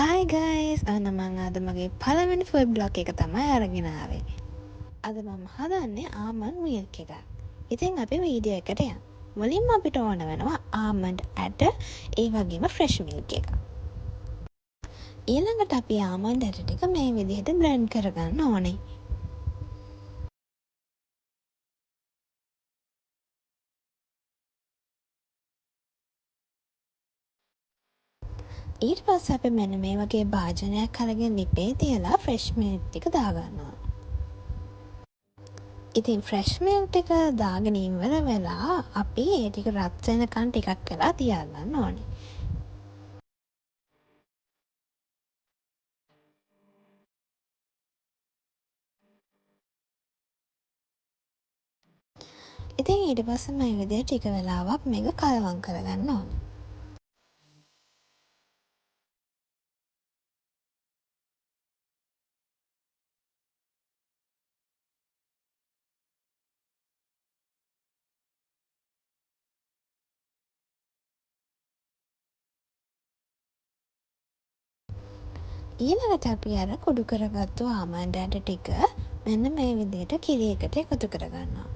Hi guys අන්න මං අද මගේ පළවෙනි ෆුඩ් බ්ලොග් එක තමයි අරගෙන ආවේ. අද මම හදන්නේ ආමන්ඩ් මිල්ක් එකක්. ඉතින් අපි වීඩියෝ එකට යමු. මුලින්ම අපිට ඕන වෙනවා ආමන්ඩ් ඇට, ඒ වගේම ෆ්‍රෙෂ් මිල්ක් එක. ඊළඟට අපි ආමන්ඩ් ඇට ටික මේ විදිහට බ්ලෙන්ඩ් කරගන්න ඕනේ. ඊට පස්සේ අපි මෙන්න මේ වගේ භාජනයක් අරගෙන ලිපේ තියලා ෆ්‍රෙෂ් මිල්ක් ටික දාගන්නවා. ඉතින් ෆ්‍රෙෂ් මිල්ක් ටික දාගෙන ඉවර වෙලා අපි ඒ ටික රත් වෙනකන් ටිකක් වෙලා තියාගන්න ඕනේ. ඉතින් ඊට පස්සේ මේ විදිහට ටික වෙලාවක් මේක කලවම් කරගන්න ඕනේ. ඊළඟට අපි අර කුඩු කරගත්තු ආමන්ඩ් ඇට ටික මෙන්න මේ විදිහට කිරි එකට එකතු කරගන්නවා.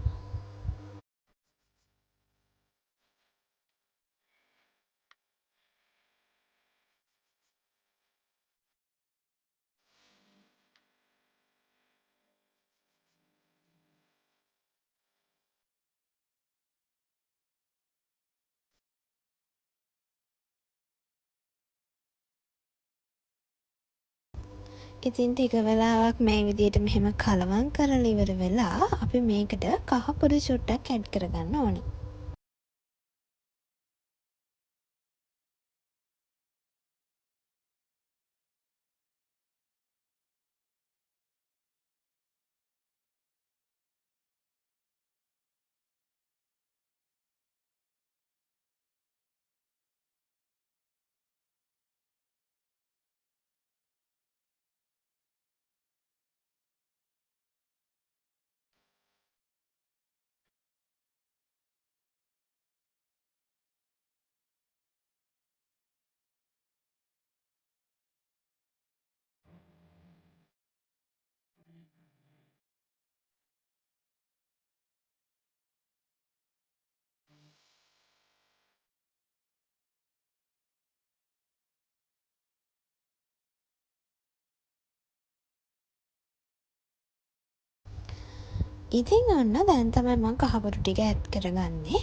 ඉතින් ටික වෙලාවක් මේ විදිහට මෙහෙම කලවම් කරලා ඉවර වෙලා අපි මේකට කහ කුඩු චුට්ටක් ඇඩ් කරගන්න ඕනේ. ඉතින් ඔන්න දැන් තමයි මම කහ කුඩු ටික ඇඩ් කරගන්නේ.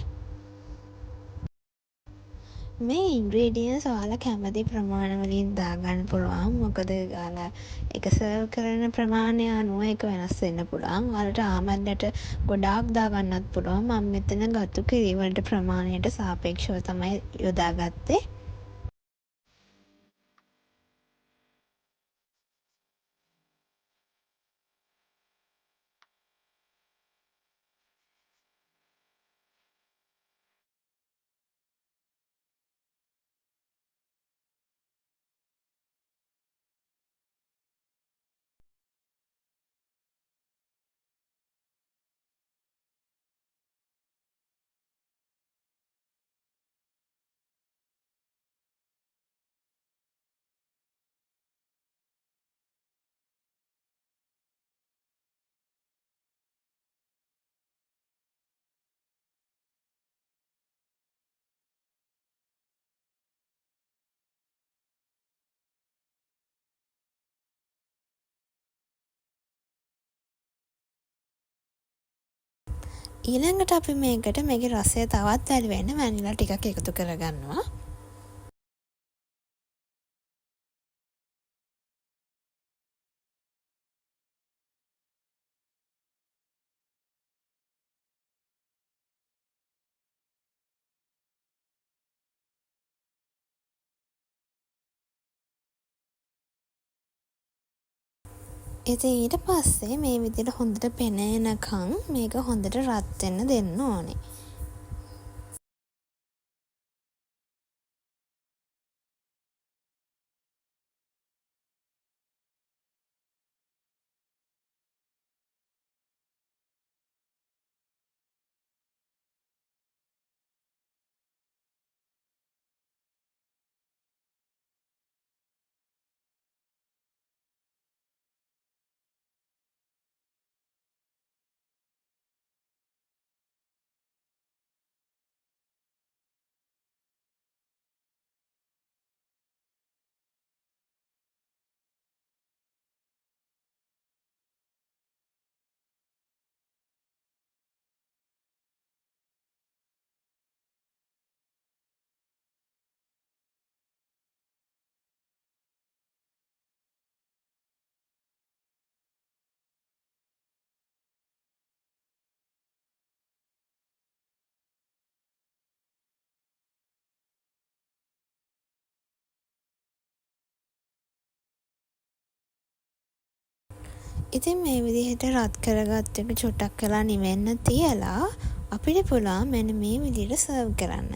මේ ඉන්ග්‍රීඩියන්ට්ස් ඔයාලා කැමති ප්‍රමාණ වලින් දාගන්න පුළුවන්. මොකද ඔයාලා ඒක සර්ව් කරන ප්‍රමාණය අනුව ඒක වෙනස් වෙන්න පුළුවන්. ඔයාලට ආමන්ඩ් ඇට ගොඩාක් දාගන්නත් පුළුවන්. මම මෙතන ගත්තු කිරි වලට ප්‍රමාණයට සාපේක්ෂව තමයි යොදාගත්තේ. ඊළඟට අපි මේකට මේකේ රසය තවත් වැඩි වෙන්න වැනිලා ටිකක් එකතු කරගන්නවා. ඉතින් ඊට පස්සේ මේ විදිහට හොඳට පෙනෙනකන් මේක හොඳට රත් වෙන්න දෙන්න ඕනේ. ඉතින් මේ විදිහට රත් කරගත්ත එක චුට්ටක් කළා නිවෙන්න තියලා අපිට පුළුවන් මෙන්න මේ විදිහට සර්ව් කරන්න.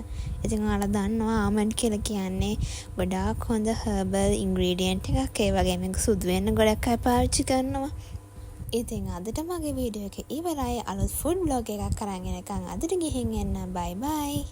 ඉතින් ඔයාලා දන්නවා ආමන්ඩ් කියලා කියන්නේ ගොඩාක් හොඳ හර්බල් ඉන්ග්‍රීඩියන්ට් එකක්. ඒ වගේම මේක සුදු වෙන්න ගොඩක් අය පාවිච්චි කරනවා. ඉතින් අදට මගේ වීඩියෝ එක ඉවරයි. අලුත් ෆුඩ් බ්ලොග් එකක් අරන් එනකන් අදට ගිහින් එන්න. බයි බයි.